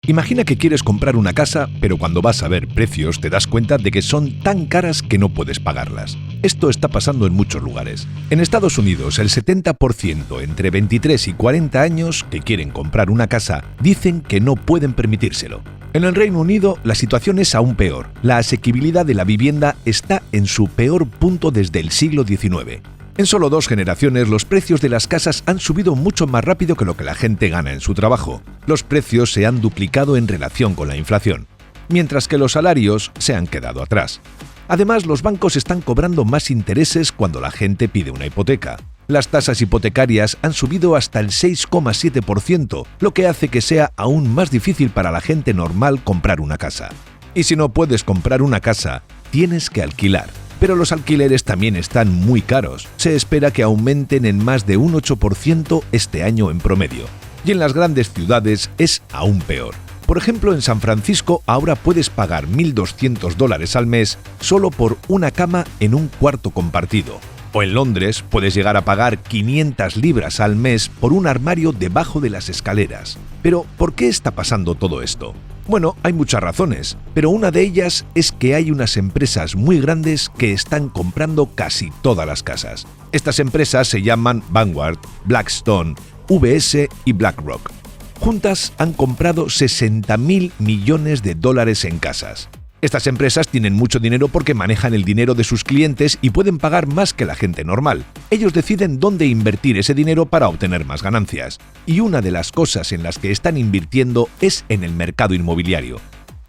Imagina que quieres comprar una casa, pero cuando vas a ver precios te das cuenta de que son tan caras que no puedes pagarlas. Esto está pasando en muchos lugares. En Estados Unidos, el 70% entre 23 y 40 años que quieren comprar una casa dicen que no pueden permitírselo. En el Reino Unido, la situación es aún peor. La asequibilidad de la vivienda está en su peor punto desde el siglo XIX. En solo 2 generaciones, los precios de las casas han subido mucho más rápido que lo que la gente gana en su trabajo. Los precios se han duplicado en relación con la inflación, mientras que los salarios se han quedado atrás. Además, los bancos están cobrando más intereses cuando la gente pide una hipoteca. Las tasas hipotecarias han subido hasta el 6,7%, lo que hace que sea aún más difícil para la gente normal comprar una casa. Y si no puedes comprar una casa, tienes que alquilar. Pero los alquileres también están muy caros. Se espera que aumenten en más de un 8% este año en promedio. Y en las grandes ciudades es aún peor. Por ejemplo, en San Francisco ahora puedes pagar $1.200 al mes solo por una cama en un cuarto compartido. O en Londres puedes llegar a pagar 500 libras al mes por un armario debajo de las escaleras. Pero, ¿por qué está pasando todo esto? Bueno, hay muchas razones, pero una de ellas es que hay unas empresas muy grandes que están comprando casi todas las casas. Estas empresas se llaman Vanguard, Blackstone, UBS y BlackRock. Juntas han comprado $60.000 millones en casas. Estas empresas tienen mucho dinero porque manejan el dinero de sus clientes y pueden pagar más que la gente normal. Ellos deciden dónde invertir ese dinero para obtener más ganancias. Y una de las cosas en las que están invirtiendo es en el mercado inmobiliario.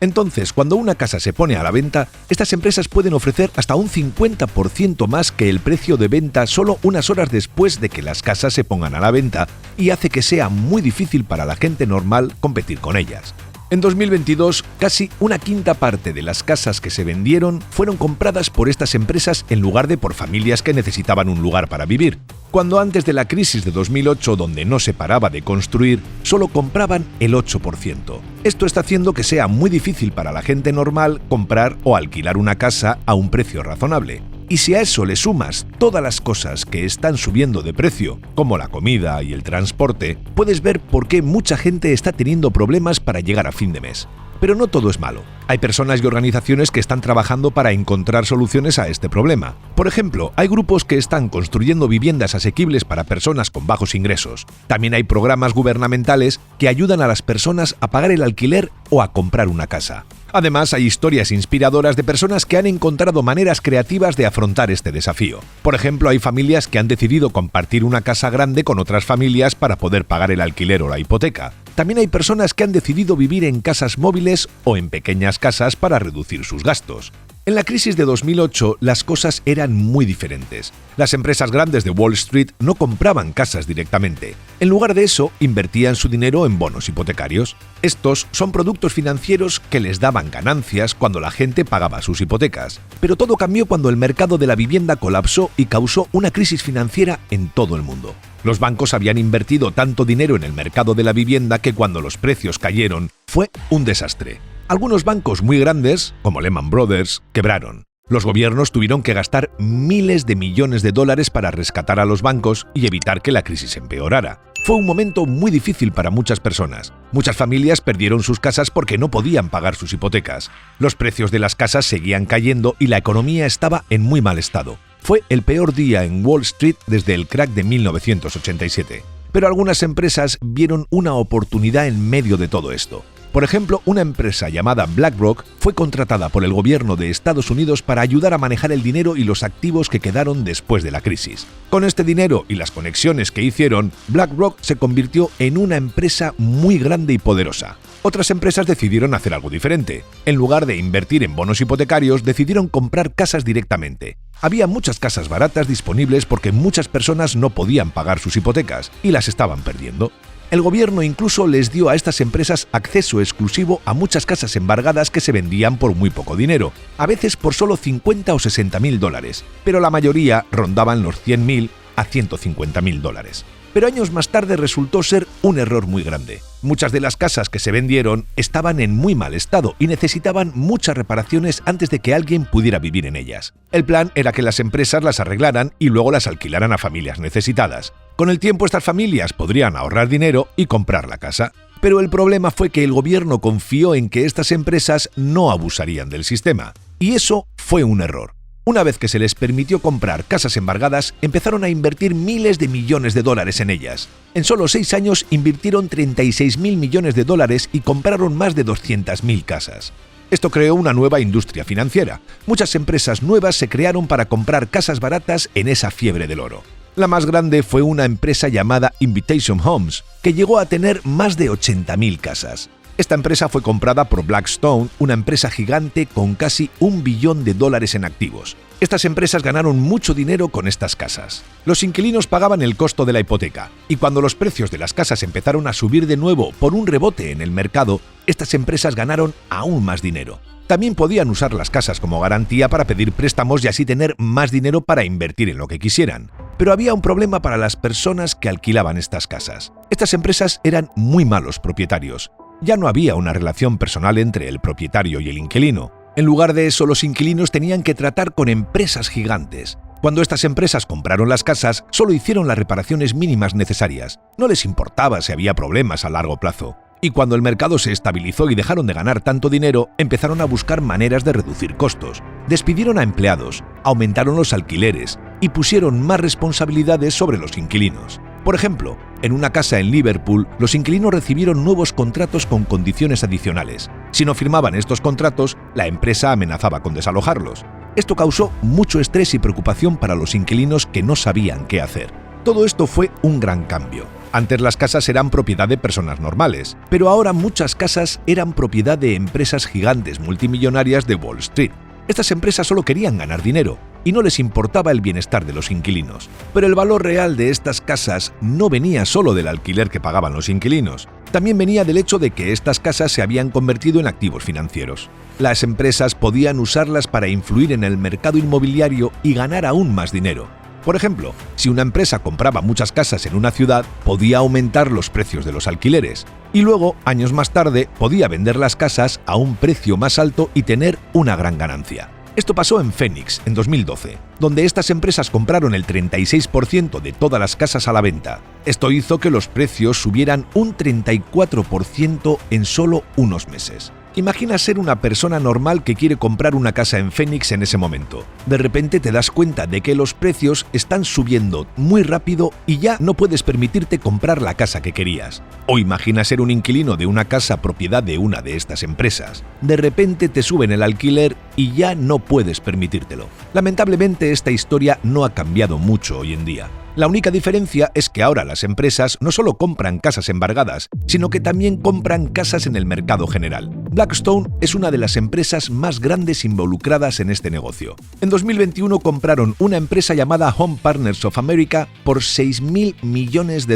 Entonces, cuando una casa se pone a la venta, estas empresas pueden ofrecer hasta un 50% más que el precio de venta solo unas horas después de que las casas se pongan a la venta, y hace que sea muy difícil para la gente normal competir con ellas. En 2022, casi una quinta parte de las casas que se vendieron fueron compradas por estas empresas en lugar de por familias que necesitaban un lugar para vivir. Cuando antes de la crisis de 2008, donde no se paraba de construir, solo compraban el 8%. Esto está haciendo que sea muy difícil para la gente normal comprar o alquilar una casa a un precio razonable. Y si a eso le sumas todas las cosas que están subiendo de precio, como la comida y el transporte, puedes ver por qué mucha gente está teniendo problemas para llegar a fin de mes. Pero no todo es malo. Hay personas y organizaciones que están trabajando para encontrar soluciones a este problema. Por ejemplo, hay grupos que están construyendo viviendas asequibles para personas con bajos ingresos. También hay programas gubernamentales que ayudan a las personas a pagar el alquiler o a comprar una casa. Además, hay historias inspiradoras de personas que han encontrado maneras creativas de afrontar este desafío. Por ejemplo, hay familias que han decidido compartir una casa grande con otras familias para poder pagar el alquiler o la hipoteca. También hay personas que han decidido vivir en casas móviles o en pequeñas casas para reducir sus gastos. En la crisis de 2008, las cosas eran muy diferentes. Las empresas grandes de Wall Street no compraban casas directamente. En lugar de eso, invertían su dinero en bonos hipotecarios. Estos son productos financieros que les daban ganancias cuando la gente pagaba sus hipotecas. Pero todo cambió cuando el mercado de la vivienda colapsó y causó una crisis financiera en todo el mundo. Los bancos habían invertido tanto dinero en el mercado de la vivienda que cuando los precios cayeron, fue un desastre. Algunos bancos muy grandes, como Lehman Brothers, quebraron. Los gobiernos tuvieron que gastar miles de millones de dólares para rescatar a los bancos y evitar que la crisis empeorara. Fue un momento muy difícil para muchas personas. Muchas familias perdieron sus casas porque no podían pagar sus hipotecas. Los precios de las casas seguían cayendo y la economía estaba en muy mal estado. Fue el peor día en Wall Street desde el crack de 1987. Pero algunas empresas vieron una oportunidad en medio de todo esto. Por ejemplo, una empresa llamada BlackRock fue contratada por el gobierno de Estados Unidos para ayudar a manejar el dinero y los activos que quedaron después de la crisis. Con este dinero y las conexiones que hicieron, BlackRock se convirtió en una empresa muy grande y poderosa. Otras empresas decidieron hacer algo diferente. En lugar de invertir en bonos hipotecarios, decidieron comprar casas directamente. Había muchas casas baratas disponibles porque muchas personas no podían pagar sus hipotecas y las estaban perdiendo. El gobierno incluso les dio a estas empresas acceso exclusivo a muchas casas embargadas que se vendían por muy poco dinero, a veces por solo $50 o $60.000, pero la mayoría rondaban los $100.000 a $150.000. Pero años más tarde resultó ser un error muy grande. Muchas de las casas que se vendieron estaban en muy mal estado y necesitaban muchas reparaciones antes de que alguien pudiera vivir en ellas. El plan era que las empresas las arreglaran y luego las alquilaran a familias necesitadas. Con el tiempo estas familias podrían ahorrar dinero y comprar la casa. Pero el problema fue que el gobierno confió en que estas empresas no abusarían del sistema. Y eso fue un error. Una vez que se les permitió comprar casas embargadas, empezaron a invertir miles de millones de dólares en ellas. En solo 6 años invirtieron 36.000 millones de dólares y compraron más de 200.000 casas. Esto creó una nueva industria financiera. Muchas empresas nuevas se crearon para comprar casas baratas en esa fiebre del oro. La más grande fue una empresa llamada Invitation Homes, que llegó a tener más de 80.000 casas. Esta empresa fue comprada por Blackstone, una empresa gigante con casi $1 billón en activos. Estas empresas ganaron mucho dinero con estas casas. Los inquilinos pagaban el costo de la hipoteca, y cuando los precios de las casas empezaron a subir de nuevo por un rebote en el mercado, estas empresas ganaron aún más dinero. También podían usar las casas como garantía para pedir préstamos y así tener más dinero para invertir en lo que quisieran. Pero había un problema para las personas que alquilaban estas casas. Estas empresas eran muy malos propietarios. Ya no había una relación personal entre el propietario y el inquilino. En lugar de eso, los inquilinos tenían que tratar con empresas gigantes. Cuando estas empresas compraron las casas, solo hicieron las reparaciones mínimas necesarias. No les importaba si había problemas a largo plazo. Y cuando el mercado se estabilizó y dejaron de ganar tanto dinero, empezaron a buscar maneras de reducir costos. Despidieron a empleados, aumentaron los alquileres y pusieron más responsabilidades sobre los inquilinos. Por ejemplo, en una casa en Liverpool, los inquilinos recibieron nuevos contratos con condiciones adicionales. Si no firmaban estos contratos, la empresa amenazaba con desalojarlos. Esto causó mucho estrés y preocupación para los inquilinos que no sabían qué hacer. Todo esto fue un gran cambio. Antes las casas eran propiedad de personas normales, pero ahora muchas casas eran propiedad de empresas gigantes multimillonarias de Wall Street. Estas empresas solo querían ganar dinero y no les importaba el bienestar de los inquilinos. Pero el valor real de estas casas no venía solo del alquiler que pagaban los inquilinos, también venía del hecho de que estas casas se habían convertido en activos financieros. Las empresas podían usarlas para influir en el mercado inmobiliario y ganar aún más dinero. Por ejemplo, si una empresa compraba muchas casas en una ciudad, podía aumentar los precios de los alquileres. Y luego, años más tarde, podía vender las casas a un precio más alto y tener una gran ganancia. Esto pasó en Phoenix, en 2012, donde estas empresas compraron el 36% de todas las casas a la venta. Esto hizo que los precios subieran un 34% en solo unos meses. Imagina ser una persona normal que quiere comprar una casa en Phoenix en ese momento. De repente te das cuenta de que los precios están subiendo muy rápido y ya no puedes permitirte comprar la casa que querías. O imagina ser un inquilino de una casa propiedad de una de estas empresas. De repente te suben el alquiler y ya no puedes permitírtelo. Lamentablemente esta historia no ha cambiado mucho hoy en día. La única diferencia es que ahora las empresas no solo compran casas embargadas, sino que también compran casas en el mercado general. Blackstone es una de las empresas más grandes involucradas en este negocio. En 2021 compraron una empresa llamada Home Partners of America por $6.000 millones.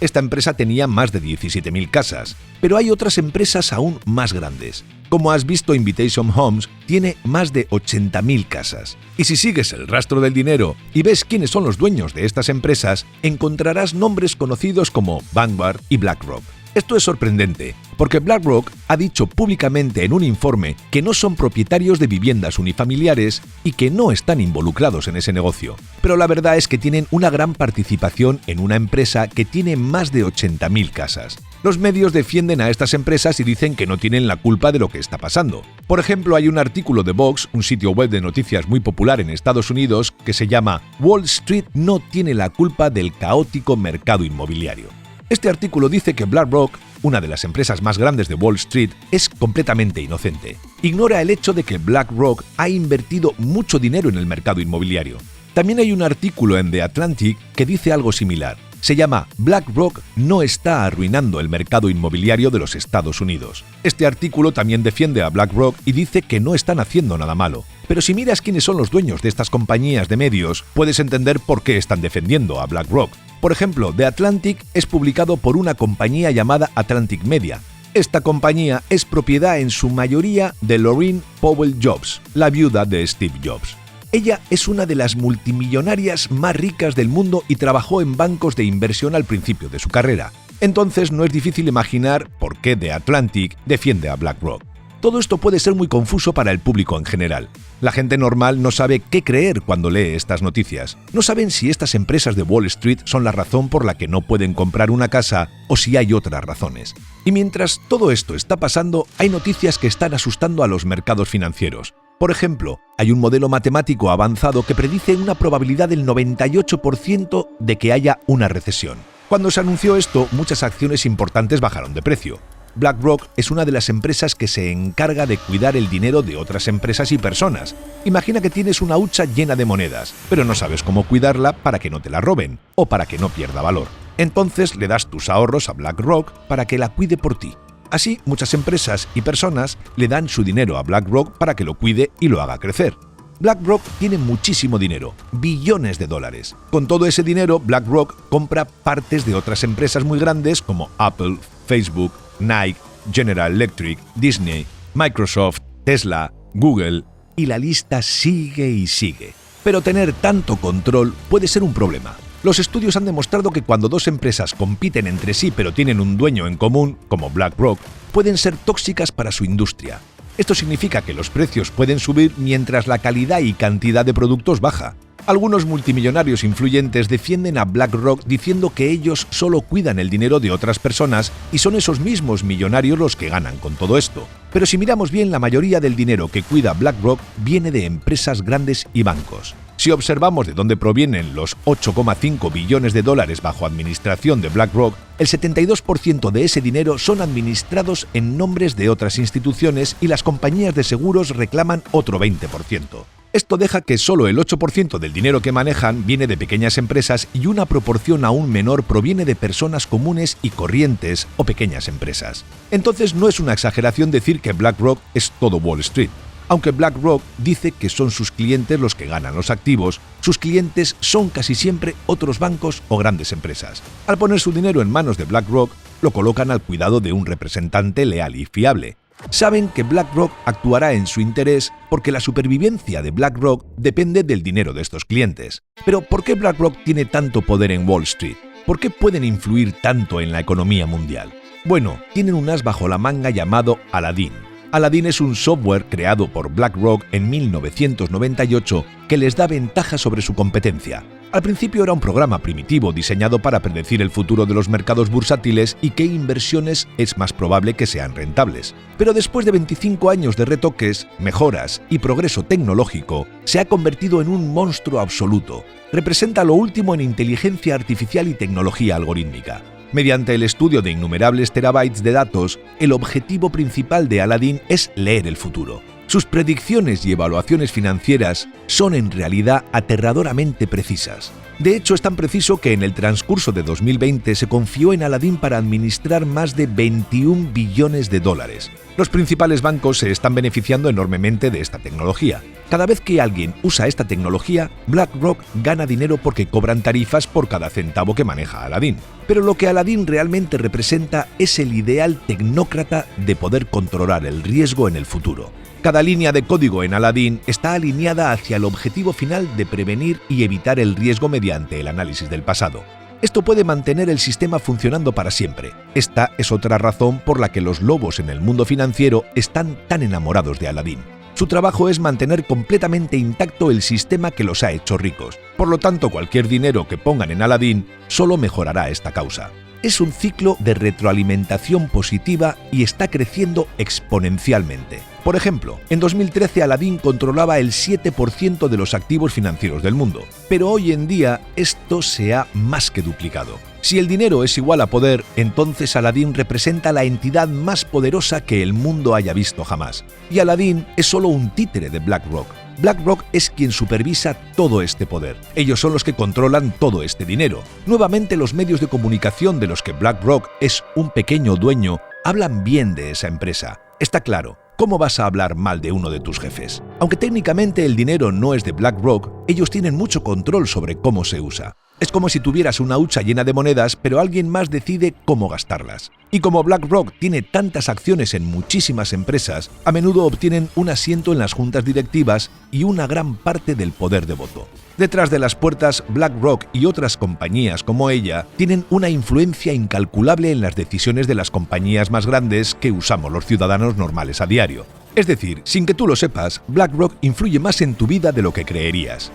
Esta empresa tenía más de 17.000 casas, pero hay otras empresas aún más grandes. Como has visto, Invitation Homes tiene más de 80.000 casas. Y si sigues el rastro del dinero y ves quiénes son los dueños de estas empresas, encontrarás nombres conocidos como Vanguard y BlackRock. Esto es sorprendente, porque BlackRock ha dicho públicamente en un informe que no son propietarios de viviendas unifamiliares y que no están involucrados en ese negocio. Pero la verdad es que tienen una gran participación en una empresa que tiene más de 80.000 casas. Los medios defienden a estas empresas y dicen que no tienen la culpa de lo que está pasando. Por ejemplo, hay un artículo de Vox, un sitio web de noticias muy popular en Estados Unidos, que se llama "Wall Street no tiene la culpa del caótico mercado inmobiliario". Este artículo dice que BlackRock, una de las empresas más grandes de Wall Street, es completamente inocente. Ignora el hecho de que BlackRock ha invertido mucho dinero en el mercado inmobiliario. También hay un artículo en The Atlantic que dice algo similar. Se llama "BlackRock no está arruinando el mercado inmobiliario de los Estados Unidos". Este artículo también defiende a BlackRock y dice que no están haciendo nada malo. Pero si miras quiénes son los dueños de estas compañías de medios, puedes entender por qué están defendiendo a BlackRock. Por ejemplo, The Atlantic es publicado por una compañía llamada Atlantic Media. Esta compañía es propiedad en su mayoría de Laurene Powell Jobs, la viuda de Steve Jobs. Ella es una de las multimillonarias más ricas del mundo y trabajó en bancos de inversión al principio de su carrera. Entonces no es difícil imaginar por qué The Atlantic defiende a BlackRock. Todo esto puede ser muy confuso para el público en general. La gente normal no sabe qué creer cuando lee estas noticias. No saben si estas empresas de Wall Street son la razón por la que no pueden comprar una casa o si hay otras razones. Y mientras todo esto está pasando, hay noticias que están asustando a los mercados financieros. Por ejemplo, hay un modelo matemático avanzado que predice una probabilidad del 98% de que haya una recesión. Cuando se anunció esto, muchas acciones importantes bajaron de precio. BlackRock es una de las empresas que se encarga de cuidar el dinero de otras empresas y personas. Imagina que tienes una hucha llena de monedas, pero no sabes cómo cuidarla para que no te la roben o para que no pierda valor. Entonces le das tus ahorros a BlackRock para que la cuide por ti. Así, muchas empresas y personas le dan su dinero a BlackRock para que lo cuide y lo haga crecer. BlackRock tiene muchísimo dinero, billones de dólares. Con todo ese dinero, BlackRock compra partes de otras empresas muy grandes como Apple, Facebook, Nike, General Electric, Disney, Microsoft, Tesla, Google, y la lista sigue y sigue. Pero tener tanto control puede ser un problema. Los estudios han demostrado que cuando dos empresas compiten entre sí pero tienen un dueño en común, como BlackRock, pueden ser tóxicas para su industria. Esto significa que los precios pueden subir mientras la calidad y cantidad de productos baja. Algunos multimillonarios influyentes defienden a BlackRock diciendo que ellos solo cuidan el dinero de otras personas y son esos mismos millonarios los que ganan con todo esto. Pero si miramos bien, la mayoría del dinero que cuida BlackRock viene de empresas grandes y bancos. Si observamos de dónde provienen los 8,5 billones de dólares bajo administración de BlackRock, el 72% de ese dinero son administrados en nombres de otras instituciones y las compañías de seguros reclaman otro 20%. Esto deja que solo el 8% del dinero que manejan viene de pequeñas empresas y una proporción aún menor proviene de personas comunes y corrientes o pequeñas empresas. Entonces no es una exageración decir que BlackRock es todo Wall Street. Aunque BlackRock dice que son sus clientes los que ganan los activos, sus clientes son casi siempre otros bancos o grandes empresas. Al poner su dinero en manos de BlackRock, lo colocan al cuidado de un representante leal y fiable. Saben que BlackRock actuará en su interés porque la supervivencia de BlackRock depende del dinero de estos clientes. Pero ¿por qué BlackRock tiene tanto poder en Wall Street? ¿Por qué pueden influir tanto en la economía mundial? Bueno, tienen un as bajo la manga llamado Aladdin. Aladdin es un software creado por BlackRock en 1998 que les da ventaja sobre su competencia. Al principio era un programa primitivo diseñado para predecir el futuro de los mercados bursátiles y qué inversiones es más probable que sean rentables. Pero después de 25 años de retoques, mejoras y progreso tecnológico, se ha convertido en un monstruo absoluto. Representa lo último en inteligencia artificial y tecnología algorítmica. Mediante el estudio de innumerables terabytes de datos, el objetivo principal de Aladdin es leer el futuro. Sus predicciones y evaluaciones financieras son en realidad aterradoramente precisas. De hecho, es tan preciso que en el transcurso de 2020 se confió en Aladdin para administrar más de 21 billones de dólares. Los principales bancos se están beneficiando enormemente de esta tecnología. Cada vez que alguien usa esta tecnología, BlackRock gana dinero porque cobran tarifas por cada centavo que maneja Aladdin. Pero lo que Aladdin realmente representa es el ideal tecnócrata de poder controlar el riesgo en el futuro. Cada línea de código en Aladdin está alineada hacia el objetivo final de prevenir y evitar el riesgo mediante el análisis del pasado. Esto puede mantener el sistema funcionando para siempre. Esta es otra razón por la que los lobos en el mundo financiero están tan enamorados de Aladdin. Su trabajo es mantener completamente intacto el sistema que los ha hecho ricos. Por lo tanto, cualquier dinero que pongan en Aladdin solo mejorará esta causa. Es un ciclo de retroalimentación positiva y está creciendo exponencialmente. Por ejemplo, en 2013 Aladdin controlaba el 7% de los activos financieros del mundo, pero hoy en día esto se ha más que duplicado. Si el dinero es igual a poder, entonces Aladdin representa la entidad más poderosa que el mundo haya visto jamás. Y Aladdin es solo un títere de BlackRock. BlackRock es quien supervisa todo este poder. Ellos son los que controlan todo este dinero. Nuevamente, los medios de comunicación de los que BlackRock es un pequeño dueño hablan bien de esa empresa. Está claro. ¿Cómo vas a hablar mal de uno de tus jefes? Aunque técnicamente el dinero no es de BlackRock, ellos tienen mucho control sobre cómo se usa. Es como si tuvieras una hucha llena de monedas, pero alguien más decide cómo gastarlas. Y como BlackRock tiene tantas acciones en muchísimas empresas, a menudo obtienen un asiento en las juntas directivas y una gran parte del poder de voto. Detrás de las puertas, BlackRock y otras compañías como ella tienen una influencia incalculable en las decisiones de las compañías más grandes que usamos los ciudadanos normales a diario. Es decir, sin que tú lo sepas, BlackRock influye más en tu vida de lo que creerías.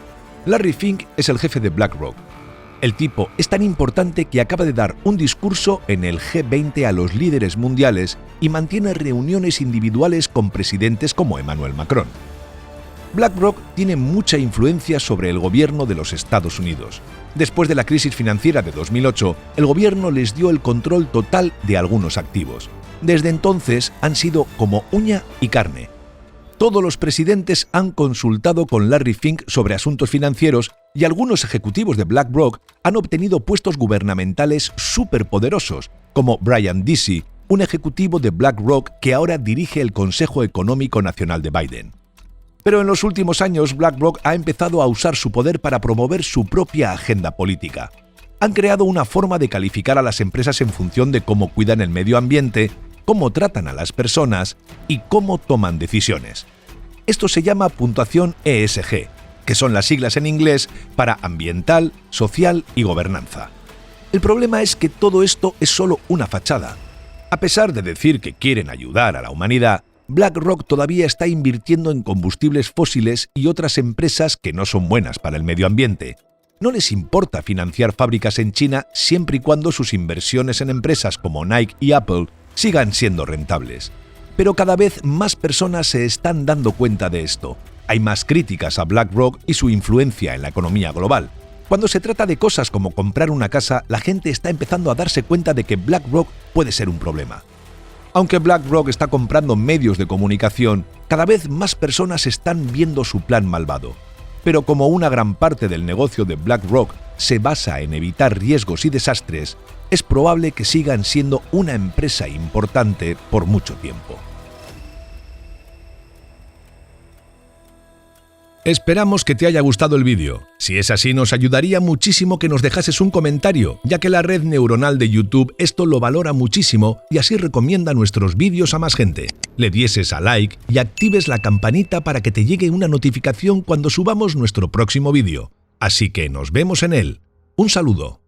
Larry Fink es el jefe de BlackRock. El tipo es tan importante que acaba de dar un discurso en el G20 a los líderes mundiales y mantiene reuniones individuales con presidentes como Emmanuel Macron. BlackRock tiene mucha influencia sobre el gobierno de los Estados Unidos. Después de la crisis financiera de 2008, el gobierno les dio el control total de algunos activos. Desde entonces han sido como uña y carne. Todos los presidentes han consultado con Larry Fink sobre asuntos financieros y algunos ejecutivos de BlackRock han obtenido puestos gubernamentales superpoderosos, como Brian Deasy, un ejecutivo de BlackRock que ahora dirige el Consejo Económico Nacional de Biden. Pero en los últimos años BlackRock ha empezado a usar su poder para promover su propia agenda política. Han creado una forma de calificar a las empresas en función de cómo cuidan el medio ambiente, cómo tratan a las personas y cómo toman decisiones. Esto se llama puntuación ESG, que son las siglas en inglés para ambiental, social y gobernanza. El problema es que todo esto es solo una fachada. A pesar de decir que quieren ayudar a la humanidad, BlackRock todavía está invirtiendo en combustibles fósiles y otras empresas que no son buenas para el medio ambiente. No les importa financiar fábricas en China siempre y cuando sus inversiones en empresas como Nike y Apple sigan siendo rentables. Pero cada vez más personas se están dando cuenta de esto. Hay más críticas a BlackRock y su influencia en la economía global. Cuando se trata de cosas como comprar una casa, la gente está empezando a darse cuenta de que BlackRock puede ser un problema. Aunque BlackRock está comprando medios de comunicación, cada vez más personas están viendo su plan malvado. Pero como una gran parte del negocio de BlackRock se basa en evitar riesgos y desastres, es probable que sigan siendo una empresa importante por mucho tiempo. Esperamos que te haya gustado el vídeo. Si es así, nos ayudaría muchísimo que nos dejases un comentario, ya que la red neuronal de YouTube esto lo valora muchísimo y así recomienda nuestros vídeos a más gente. Le dieses a like y actives la campanita para que te llegue una notificación cuando subamos nuestro próximo vídeo. Así que nos vemos en él. Un saludo.